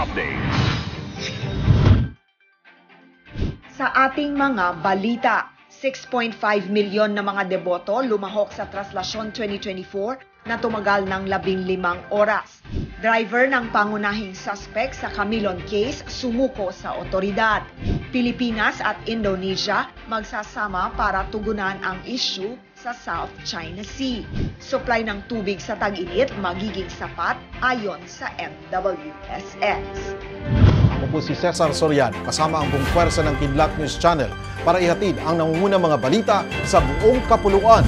update. Sa ating mga balita, 6.5 milyon na mga deboto lumahok sa Traslasyon 2024 na tumagal ng 15 oras. Driver ng pangunahing suspect sa Camilon case sumuko sa otoridad. Pilipinas at Indonesia magsasama para tugunan ang issue sa South China Sea. Supply ng tubig sa tag-init magiging sapat ayon sa MWSS. Ako po si Cesar Soriano, kasama ang buong pwersa ng Kidlat News Channel para ihatid ang nangungunang mga balita sa buong kapuluan.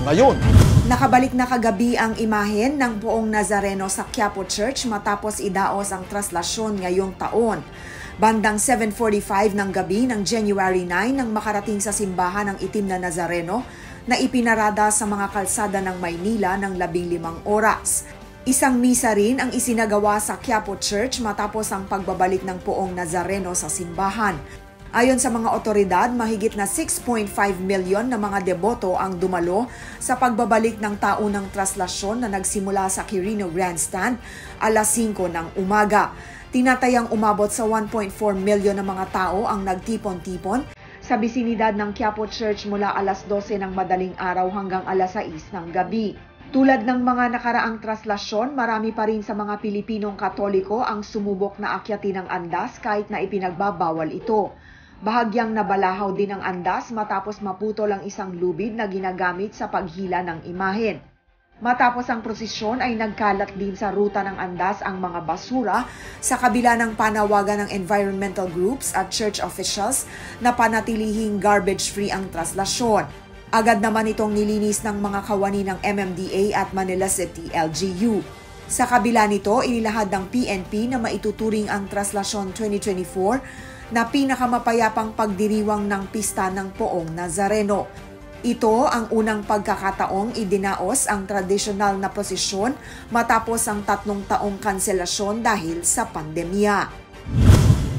Ngayon, nakabalik na kagabi ang imahen ng Poong Nazareno sa Quiapo Church matapos idaos ang traslasyon ngayong taon. Bandang 7:45 ng gabi ng January 9 nang makarating sa simbahan ng itim na Nazareno na ipinarada sa mga kalsada ng Maynila ng 15 oras. Isang misa rin ang isinagawa sa Quiapo Church matapos ang pagbabalik ng Poong Nazareno sa simbahan. Ayon sa mga otoridad, mahigit na 6.5 milyon na mga deboto ang dumalo sa pagbabalik ng taunang traslasyon na nagsimula sa Quirino Grandstand alas 5 ng umaga. Tinatayang umabot sa 1.4 milyon na mga tao ang nagtipon-tipon sa bisinidad ng Quiapo Church mula alas 12 ng madaling araw hanggang alas 6 ng gabi. Tulad ng mga nakaraang traslasyon, marami pa rin sa mga Pilipinong Katoliko ang sumubok na akyatin ng andas kahit na ipinagbabawal ito. Bahagyang nabalahaw din ang andas matapos maputol ang isang lubid na ginagamit sa paghila ng imahen. Matapos ang prosesyon ay nagkalat din sa ruta ng andas ang mga basura sa kabila ng panawagan ng environmental groups at church officials na panatilihing garbage-free ang traslasyon. Agad naman itong nilinis ng mga kawani ng MMDA at Manila City LGU. Sa kabila nito, inilahad ng PNP na maituturing ang Traslasyon 2024 na pinakamapayapang pagdiriwang ng pista ng Poong Nazareno. Ito ang unang pagkakataong idinaos ang tradisyonal na prosesyon matapos ang 3 taong kanselasyon dahil sa pandemya.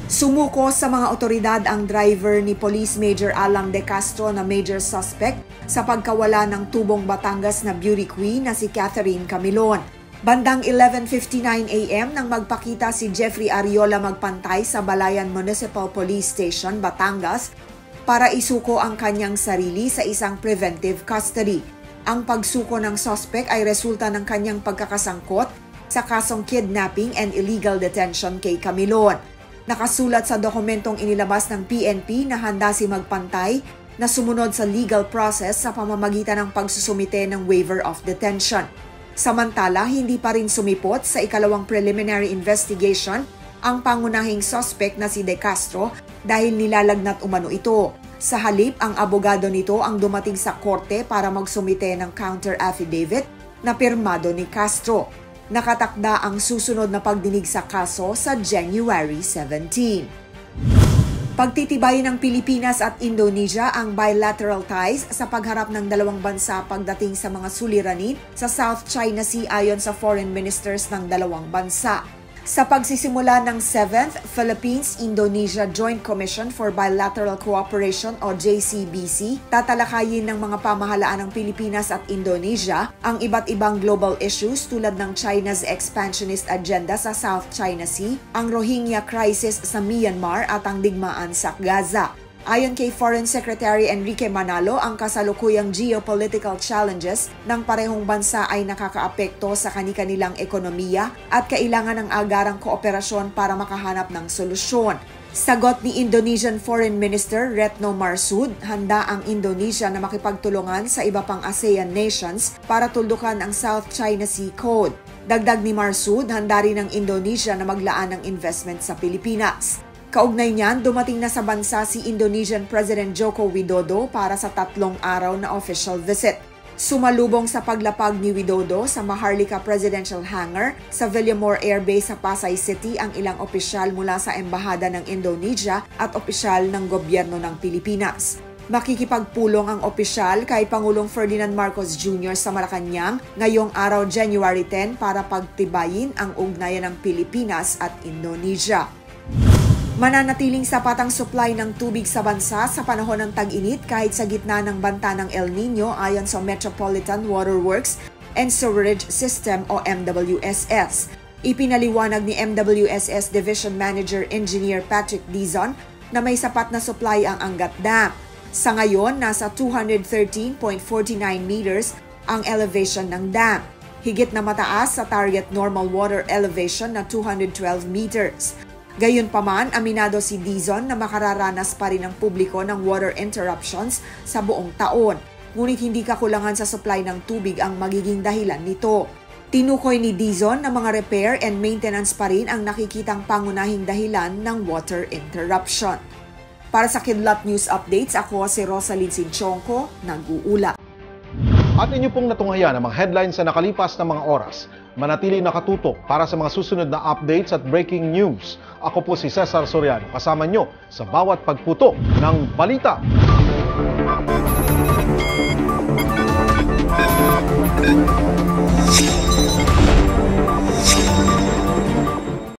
Sumuko sa mga otoridad ang driver ni Police Major Alang De Castro na major suspect sa pagkawala ng tubong Batangas na beauty queen na si Catherine Camilon. Bandang 11:59 a.m. nang magpakita si Jeffrey Ariola magpantay sa Balayan Municipal Police Station, Batangas para isuko ang kanyang sarili sa isang preventive custody. Ang pagsuko ng suspect ay resulta ng kanyang pagkakasangkot sa kasong kidnapping and illegal detention kay Camilon. Nakasulat sa dokumentong inilabas ng PNP na handa si magpantay na sumunod sa legal process sa pamamagitan ng pagsusumite ng waiver of detention. Samantala, hindi pa rin sumipot sa ikalawang preliminary investigation ang pangunahing suspect na si De Castro dahil nilalagnat umano ito. Sa halip, ang abogado nito ang dumating sa korte para magsumite ng counter affidavit na pirmado ni Castro. Nakatakda ang susunod na pagdinig sa kaso sa January 17. Pagtitibayin ng Pilipinas at Indonesia ang bilateral ties sa pagharap ng dalawang bansa pagdating sa mga suliranin sa South China Sea ayon sa foreign ministers ng dalawang bansa. Sa pagsisimula ng 7th Philippines-Indonesia Joint Commission for Bilateral Cooperation o JCBC, tatalakayin ng mga pamahalaan ng Pilipinas at Indonesia ang iba't ibang global issues tulad ng China's expansionist agenda sa South China Sea, ang Rohingya crisis sa Myanmar at ang digmaan sa Gaza. Ayon kay Foreign Secretary Enrique Manalo, ang kasalukuyang geopolitical challenges ng parehong bansa ay nakakaapekto sa kani-kanilang ekonomiya at kailangan ng agarang kooperasyon para makahanap ng solusyon. Sagot ni Indonesian Foreign Minister Retno Marsudi, handa ang Indonesia na makipagtulungan sa iba pang ASEAN nations para tuldukan ang South China Sea Code. Dagdag ni Marsudi, handa rin ang Indonesia na maglaan ng investment sa Pilipinas. Kaugnay niyan, dumating na sa bansa si Indonesian President Joko Widodo para sa 3 araw na official visit. Sumalubong sa paglapag ni Widodo sa Maharlika Presidential Hangar sa Villamor Air Base sa Pasay City ang ilang opisyal mula sa Embahada ng Indonesia at opisyal ng gobyerno ng Pilipinas. Makikipagpulong ang opisyal kay Pangulong Ferdinand Marcos Jr. sa Malacanang ngayong araw January 10 para pagtibayin ang ugnayan ng Pilipinas at Indonesia. Mananatiling sapat ang supply ng tubig sa bansa sa panahon ng tag-init kahit sa gitna ng banta ng El Nino ayon sa Metropolitan Water Works and Sewerage System o MWSS. Ipinaliwanag ni MWSS Division Manager Engineer Patrick Dizon na may sapat na supply ang Angat Dam. Sa ngayon, nasa 213.49 meters ang elevation ng dam. Higit na mataas sa target normal water elevation na 212 meters. Gayunpaman, aminado si Dizon na makararanas pa rin ang publiko ng water interruptions sa buong taon. Ngunit hindi kakulangan sa supply ng tubig ang magiging dahilan nito. Tinukoy ni Dizon na mga repair and maintenance pa rin ang nakikitang pangunahing dahilan ng water interruption. Para sa Kidlat News Updates, ako si Rosalyn Sinchonko, nag-uula. At inyo pong natunghayan ang mga headlines sa nakalipas na mga oras. Manatili nakatutok para sa mga susunod na updates at breaking news. Ako po si Cesar Soriano, kasama nyo sa bawat pagputok ng balita.